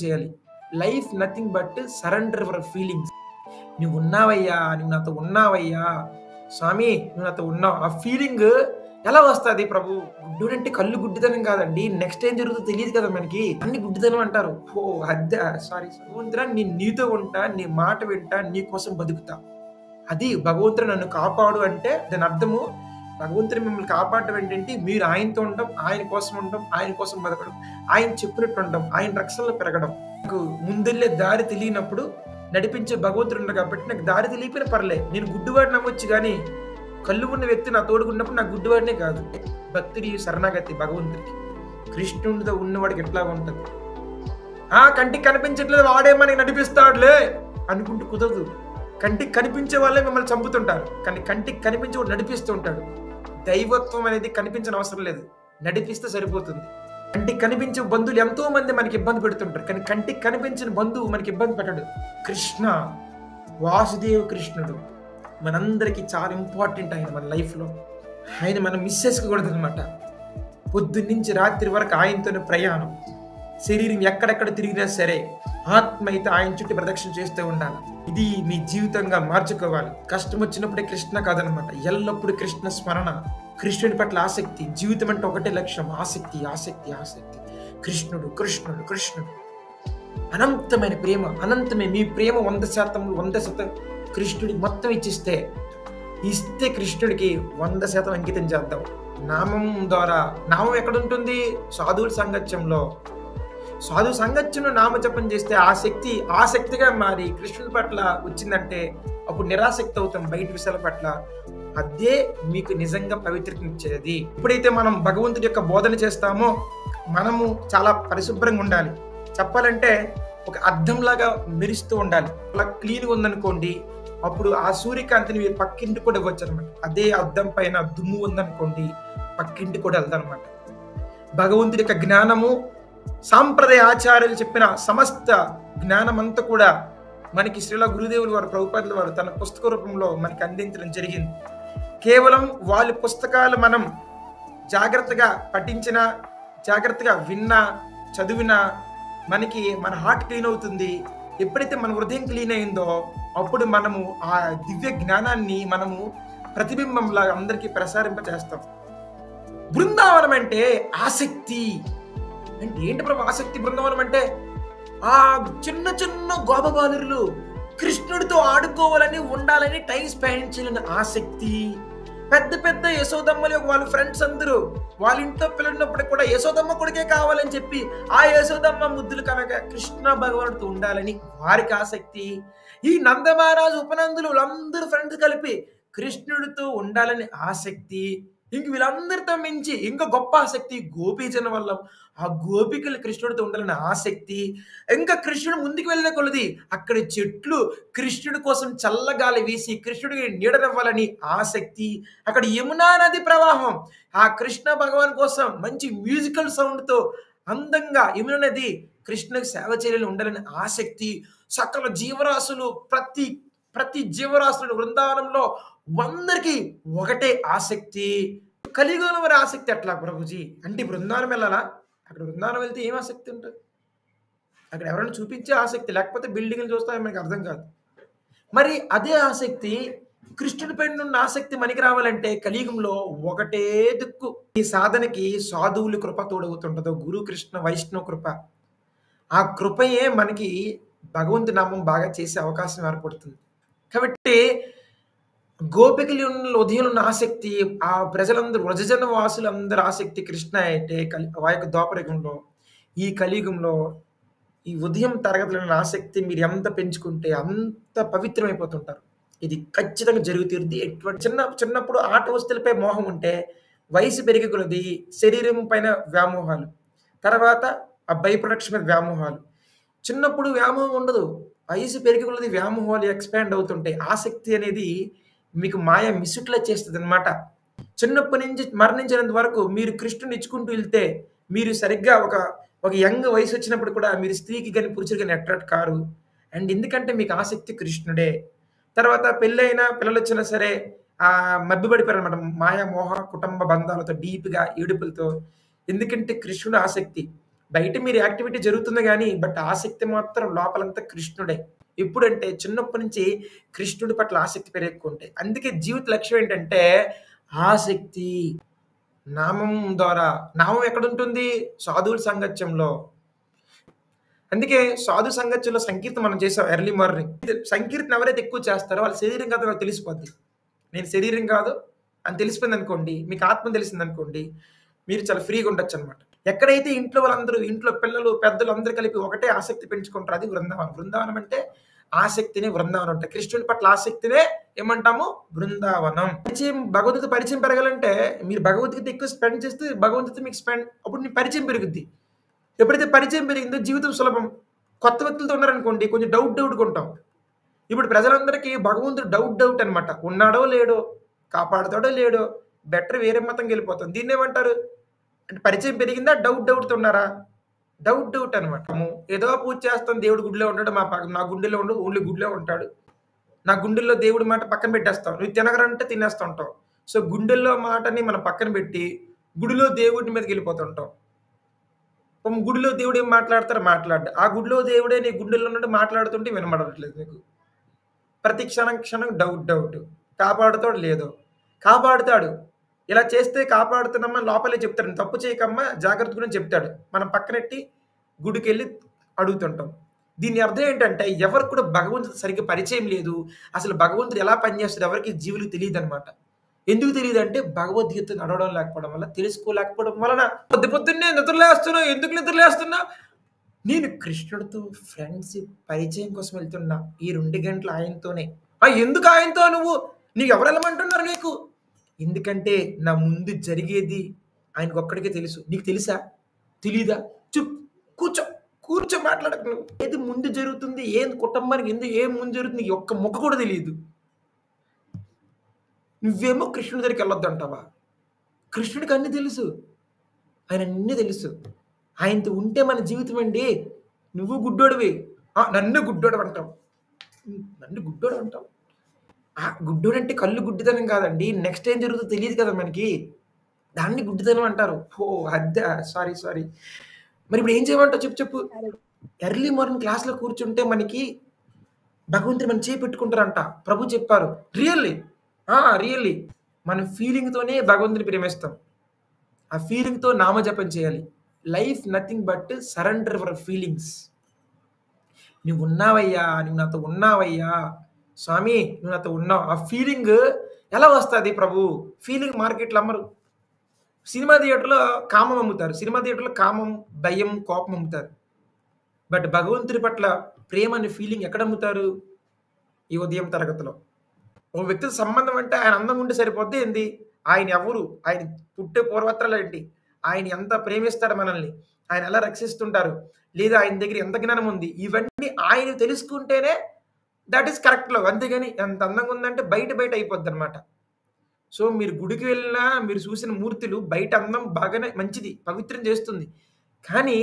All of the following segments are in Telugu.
చేయాలి. Life nothing but surrender your feelings. నువ్వున్నావయ్యా, నువ్వు నాతో ఉన్నావయ్యా, స్వామి నువ్వు నాతో ఉన్నావు. ఆ ఫీలింగ్ ఎలా వస్తది ప్రభు? గుడ్డుడంటే కళ్ళు గుడ్డితనం కాదండి. నెక్స్ట్ ఏం జరుగుతుందో తెలియదు కదా మనకి. అన్ని గుడ్డితనం అంటారు. ఓహ్! అద్దా సారీ. భగవంతుడా నేను నీతో ఉంటా, నీ మాట వింటా, నీ కోసం బతుకుతా. అది భగవంతుడు నన్ను కాపాడు అంటే దాని అర్థము భగవంతుడు మిమ్మల్ని కాపాడటం ఏంటంటే మీరు ఆయనతో ఉండడం, ఆయన కోసం ఉండడం, ఆయన కోసం బతకడం, ఆయన చెప్పినట్టు ఉండడం, ఆయన రక్షణలో పెరగడం. నాకు ముందెళ్ళే దారి తెలియనప్పుడు నడిపించే భగవంతుడు ఉన్నాడు కాబట్టి నాకు దారి తెలియపోయినా పర్లే. నేను గుడ్డివాడిని నమ్మొచ్చు కానీ కళ్ళు ఉన్న వ్యక్తి నా తోడుకున్నప్పుడు నాకు గుడ్డివాడినే కాదు. భక్తుడి శరణాగతి భగవంతుడికి. కృష్ణుడితో ఉన్నవాడికి ఎట్లా ఉంటుంది? కంటికి కనిపించట్లేదు వాడే మనకి నడిపిస్తాడులే అనుకుంటూ కుదరదు. కంటికి కనిపించే వాళ్ళే మిమ్మల్ని చంపుతుంటారు, కానీ కంటికి కనిపించేవాడు నడిపిస్తూ ఉంటాడు. దైవత్వం అనేది కనిపించిన అవసరం లేదు, నడిపిస్తే సరిపోతుంది. కంటికి కనిపించే బంధువులు ఎంతో మంది మనకి ఇబ్బంది పెడుతుంటారు, కానీ కంటికి కనిపించిన బంధువు మనకి ఇబ్బంది పెట్టడు. కృష్ణ వాసుదేవ కృష్ణుడు మనందరికీ చాలా ఇంపార్టెంట్. ఆయన మన లైఫ్లో ఆయన మనం మిస్ చేసుకోకూడదు అనమాట. పొద్దున్నుంచి రాత్రి వరకు ఆయనతోనే ప్రయాణం. శరీరం ఎక్కడెక్కడ తిరిగినా సరే ఆత్మ అయితే ఆయన చుట్టూ ప్రదక్షిణ చేస్తూ ఉండాలి. ఇది మీ జీవితంగా మార్చుకోవాలి. కష్టం వచ్చినప్పుడే కృష్ణ కాదనమాట, ఎల్లప్పుడూ కృష్ణ స్మరణ, కృష్ణుడి పట్ల ఆసక్తి. జీవితం అంటే ఒకటే లక్ష్యం, ఆసక్తి ఆసక్తి ఆసక్తి. కృష్ణుడు కృష్ణుడు కృష్ణుడు అనంతమైన ప్రేమ, అనంతమే. మీ ప్రేమ 100% కృష్ణుడికి మొత్తం ఇస్తే కృష్ణుడికి 100% అంకితం చేద్దాం. నామం ద్వారా. నామం ఎక్కడ ఉంటుంది? సాధువుల సాంగత్యంలో. సాధు సంగత్యంలో నామజపం చేస్తే ఆ శక్తి ఆసక్తిగా మారి కృష్ణుడి పట్ల వచ్చిందంటే అప్పుడు నిరాసక్తి అవుతాం బయట విషయాల పట్ల. అదే మీకు నిజంగా పవిత్రతనిచ్చేది. ఎప్పుడైతే మనం భగవంతుడి యొక్క బోధన చేస్తామో మనము చాలా పరిశుభ్రంగా ఉండాలి. చెప్పాలంటే ఒక అద్దంలాగా మెరుస్తూ ఉండాలి. అలా క్లీన్గా ఉందనుకోండి, అప్పుడు ఆ సూర్యకాంతిని మీరు పక్కింటి కూడా ఇవ్వచ్చు అనమాట. అదే అద్దం పైన దుమ్ము ఉందనుకోండి, పక్కింటి కూడా వెళ్తానమాట. భగవంతుడి యొక్క జ్ఞానము, సాంప్రదాయ ఆచార్యులు చెప్పిన సమస్త జ్ఞానం అంతా కూడా మనకి శ్రీల గురుదేవులు వారు, ప్రభుపాదుల వారు తన పుస్తక రూపంలో మనకి అందించడం జరిగింది. కేవలం వాళ్ళ పుస్తకాలు మనం జాగ్రత్తగా పఠించినా, జాగ్రత్తగా విన్నా, చదివినా మనకి మన హార్ట్ క్లీన్ అవుతుంది. ఎప్పుడైతే మన హృదయం క్లీన్ అయిందో అప్పుడు మనము ఆ దివ్య జ్ఞానాన్ని మనము ప్రతిబింబంలాగా అందరికీ ప్రసారింపచేస్తాం. బృందావనం అంటే ఆసక్తి. అంటే ఏంటి ప్రభు ఆసక్తి? బృందావనం అంటే ఆ చిన్న చిన్న గోపబాలురులు కృష్ణుడితో ఆడుకోవాలని, ఉండాలని, టైం స్పెండ్ చేయాలని ఆసక్తి. పెద్ద పెద్ద యశోదమ్మలు వాళ్ళ ఫ్రెండ్స్ అందరూ వాళ్ళ ఇంట్లో పిల్లన్నప్పుడు కూడా యశోదమ్మ కొడుకే కావాలని చెప్పి ఆ యశోదమ్మ ముద్దులు కనుక కృష్ణ భగవానుడితో ఉండాలని వారికి ఆసక్తి. ఈ నందమహారాజు ఉపనందులు వాళ్ళందరూ ఫ్రెండ్స్ కలిపి కృష్ణుడితో ఉండాలని ఆసక్తి. ఇంక వీళ్ళందరితో మించి ఇంకా గొప్ప ఆసక్తి గోపీజన వల్ల ఆ గోపికలు కృష్ణుడితో ఉండాలని ఆసక్తి. ఇంకా కృష్ణుడు ముందుకు వెళ్ళిన కొలది అక్కడ చెట్లు కృష్ణుడి కోసం చల్లగాలి వీసి కృష్ణుడికి నీడనివ్వాలని ఆసక్తి. అక్కడ యమునా నది ప్రవాహం ఆ కృష్ణ భగవాన్ కోసం మంచి మ్యూజికల్ సౌండ్తో అందంగా యమునా నది కృష్ణుడికి సేవ చేయాలని ఉండాలని ఆసక్తి. సకల జీవరాశులు ప్రతి జీవరాశులు బృందావనంలో అందరికీ ఒకటే ఆసక్తి. కలియుగంలో మరి ఆసక్తి ఎట్లా ప్రభుజీ? అంటే బృందావనం వెళ్ళాలా? అక్కడ బృందావనం వెళ్తే ఏం ఆసక్తి ఉంటుంది? అక్కడ ఎవరైనా చూపించే ఆసక్తి, లేకపోతే బిల్డింగ్లు చూస్తే మనకి అర్థం కాదు. మరి అదే ఆసక్తి కృష్ణుడి పైన ఉన్న ఆసక్తి మనకి రావాలంటే కలియుగంలో ఒకటే దిక్కు. ఈ సాధనకి సాధువులు కృప తోడవుతుంటుందో, గురు కృష్ణ వైష్ణవ కృప. ఆ కృపయే మనకి భగవంతు నామం బాగా చేసే అవకాశం ఏర్పడుతుంది. కాబట్టి గోపికలు ఉదయం ఉన్న ఆసక్తి, ఆ ప్రజలందరూ వ్రజజన వాసులందరూ ఆసక్తి కృష్ణ అయితే ఆ యొక్క ద్వాపరయుగంలో, ఈ కలియుగంలో ఈ ఉదయం తరగతులు ఉన్న ఆసక్తి మీరు ఎంత పెంచుకుంటే అంత పవిత్రమైపోతుంటారు. ఇది ఖచ్చితంగా జరుగుతుంది. ఎటువంటి చిన్నప్పుడు ఆట వస్తువులపై మోహం ఉంటే వయసు పెరిగే కొలది శరీరం పైన వ్యామోహాలు, తర్వాత ఆ బై ప్రొడక్షన్ మీద వ్యామోహాలు. చిన్నప్పుడు వ్యామోహం ఉండదు, వయసు పెరిగే కొలది వ్యామోహాలు ఎక్స్పాండ్ అవుతుంటాయి. ఆసక్తి అనేది మీకు మాయ మిసుట్లా చేస్తుంది అనమాట. చిన్నప్పటి నుంచి మరణించినంత వరకు మీరు కృష్ణుని ఇచ్చుకుంటూ వెళ్తే మీరు సరిగ్గా ఒక యంగ్ వయసు వచ్చినప్పుడు కూడా మీరు స్త్రీకి కానీ పురుషుడికి కానీ అట్రాక్ట్ కారు. అండ్ ఎందుకంటే మీకు ఆసక్తి కృష్ణుడే. తర్వాత పెళ్ళైనా పిల్లలు వచ్చినా సరే మభ్యపడిపోయారు అనమాట మాయా మోహ కుటుంబ బంధాలతో, డీప్గా ఏడుపులతో. ఎందుకంటే కృష్ణుడు ఆసక్తి. బయట మీరు యాక్టివిటీ జరుగుతుంది గానీ, బట్ ఆసక్తి మాత్రం లోపలంతా కృష్ణుడే. ఎప్పుడంటే చిన్నప్పటి నుంచి కృష్ణుడి పట్ల ఆసక్తి పెరుగుకుంటే. అందుకే జీవిత లక్ష్యం ఏంటంటే ఆసక్తి. నామం ద్వారా. నామం ఎక్కడుంటుంది? సాధువుల సాంగత్యంలో. అందుకే సాధు సంగత్యంలో సంకీర్తన మనం చేసాం ఎర్లీ మార్నింగ్. సంకీర్తన ఎవరైతే ఎక్కువ చేస్తారో వాళ్ళ శరీరం కాదు వాళ్ళకి తెలిసిపోద్ది. నేను శరీరం కాదు అని తెలిసిపోయిందనుకోండి, మీకు ఆత్మ తెలిసిందనుకోండి, మీరు చాలా ఫ్రీగా ఉండొచ్చనమాట. ఎక్కడైతే ఇంట్లో వాళ్ళందరూ, ఇంట్లో పిల్లలు, పెద్దలు అందరూ కలిపి ఒకటే ఆసక్తి పెంచుకుంటారు అది వృందావనం. వృందావనం అంటే ఆసక్తినే వృందావనం అంటారు. కృష్ణుడి పట్ల ఆసక్తినే ఏమంటాము? బృందావనం. భగవద్గీత పరిచయం పెరగాలంటే మీరు భగవద్గీత ఎక్కువ స్పెండ్ చేస్తే భగవంతుడితో మీకు అప్పుడు మీ పరిచయం పెరుగుద్ది. ఎప్పుడైతే పరిచయం పెరిగిందో జీవితం సులభం. కొత్త వ్యక్తులతో ఉన్నారనుకోండి కొంచెం డౌట్‌గా ఉంటాం. ఇప్పుడు ప్రజలందరికీ భగవంతుడు డౌట్ అనమాట. ఉన్నాడో లేడో, కాపాడుతాడో లేడో, బెటర్ వేరే మతంకెళ్ళిపోతాం. దీన్నేమంటారు? అంటే పరిచయం పెరిగిందా? డౌట్‌తో ఉన్నారా? డౌట్ అనమాట. ఏదో పూజ చేస్తాం దేవుడు గుడిలో ఉంటాడు. నా గుండెలో ఉండడు. ఓన్లీ గుడిలో ఉంటాడు. నా గుండెల్లో దేవుడి మాట పక్కన పెట్టేస్తాం. నువ్వు తినగరంటే తినేస్తూ ఉంటావు. సో, గుండెల్లో మాటని మనం పక్కన పెట్టి గుడిలో దేవుడి మీదకెళ్ళిపోతుంటాం. గుడిలో దేవుడు ఏం మాట్లాడతారో మాట్లాడ్డు. ఆ గుడిలో దేవుడే నీ గుండెల్లో ఉన్నట్టు మాట్లాడుతుంటే వినబడట్లేదు నీకు. ప్రతి క్షణం డౌట్. కాపాడుతాడో లేదో. కాపాడుతాడు. ఇలా చేస్తే కాపాడుతున్నామని లోపలే చెప్తాడు. తప్పు చేయకమ్మా జాగ్రత్త గురించి చెప్తాడు. మనం పక్కనెట్టి గుడికెళ్ళి అడుగుతుంటాం. దీని అర్థం ఏంటంటే ఎవరికి కూడా భగవంతుడు సరిగ్గా పరిచయం లేదు. అసలు భగవంతుడు ఎలా పనిచేస్తాడో ఎవరికీ జీవులకు తెలీదనమాట. ఎందుకు తెలీదంటే భగవద్గీత నడవడం లేకపోవడం వల్ల, తెలుసుకోలేకపోవడం వలన. పొద్దున్నే నిద్రలేస్తున్నావు. ఎందుకు నిద్రలేస్తున్నావు? నేను కృష్ణుడితో ఫ్రెండ్షిప్ పరిచయం కోసం వెళ్తున్నా. ఈ 2 గంటలు ఆయనతోనే. ఎందుకు ఆయనతో నువ్వు? నీకు ఎవరు వెళ్ళమంటున్నారు నీకు? ఎందుకంటే నా ముందు జరిగేది ఆయనకొక్కడికే తెలుసు. నీకు తెలుసా? తెలీదా? కూర్చో మాట్లాడకు నువ్వు. ఏది ముందు జరుగుతుంది? ఏం కుటుంబానికి ఏం ముందు జరుగుతుంది? నీకు ఒక్క ముక్క కూడా తెలీదు. నువ్వేమో కృష్ణుడి దగ్గరికి వెళ్ళొద్దంటావా? కృష్ణుడికి అన్నీ తెలుసు. ఆయన అన్నీ తెలుసు. ఆయనతో ఉంటే మన జీవితం అండి. నువ్వు గుడ్డోడివి. నన్ను గుడ్డోడు అంటావు. నన్ను గుడ్డోడు అంటావు. గుడ్డోడంటే కళ్ళు గుడ్డితనం కాదండి. నెక్స్ట్ ఏం జరుగుతుందో తెలియదు కదా మనకి. దాన్ని గుడ్డితనం అంటారు. అద్దా సారీ. మరి ఇప్పుడు ఏం చేయమంటావు చెప్పు. ఎర్లీ మార్నింగ్ క్లాస్‌లో కూర్చుంటే మనకి భగవంతుడు మన చేయి పెట్టుకుంటారంట. ప్రభు చెప్పారు. రియల్లీ. మన ఫీలింగ్‌తోనే భగవంతుడిని ప్రేమిస్తాం. ఆ ఫీలింగ్‌తో నామజపం చేయాలి. Life nothing but surrender your feelings. నువ్వున్నావయ్యా, నువ్వు నాతో ఉన్నావయ్యా, స్వామి నువ్వు నాతో ఉన్నావు. ఆ ఫీలింగ్ ఎలా వస్తది ప్రభు? ఫీలింగ్ మార్కెట్‌లో అమ్మరు. సినిమా థియేటర్‌లో కామం అమ్ముతారు. సినిమా థియేటర్‌లో కామం, భయం, కోపం అమ్ముతారు. బట్ భగవంతుడి పట్ల ప్రేమ అనే ఫీలింగ్ ఎక్కడ అమ్ముతారు? ఈ ఉదయం తరగతిలో. ఒక వ్యక్తితో సంబంధం అంటే ఆయన అందంగా ఉంటే సరిపోద్దా ఏంది? ఆయన ఎవరు? ఆయన పుట్టే పూర్వత్రాలేంటి? ఆయన ఎంత ప్రేమిస్తాడు మనల్ని? ఆయన ఎలా రక్షిస్తుంటారు? లేదా ఆయన దగ్గర ఎంత జ్ఞానం ఉంది? ఇవన్నీ ఆయన తెలుసుకుంటేనే దట్ ఈస్ కరెక్ట్ లవ్. అంతేగాని ఎంత అందంగా ఉందంటే బయట అయిపోద్దనమాట. సో, మీరు గుడికి వెళ్ళినా మీరు చూసిన మూర్తులు బయట అందం బాగానే మంచిది. పవిత్రం చేస్తుంది. కానీ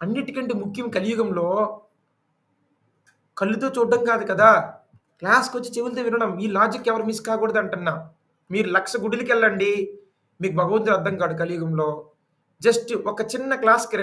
అన్నిటికంటే ముఖ్యం కలియుగంలో కళ్ళుతో చూడడం కాదు కదా! క్లాస్‌కొచ్చి చెవులతో వినడం. ఈ లాజిక్ ఎవరు మిస్ కాకూడదు అంటున్నా. మీరు 1,00,000 గుడులకెళ్ళండి. మీకు భగవంతుడు అర్థం కాడు కలియుగంలో. జస్ట్ ఒక చిన్న క్లాస్‌కి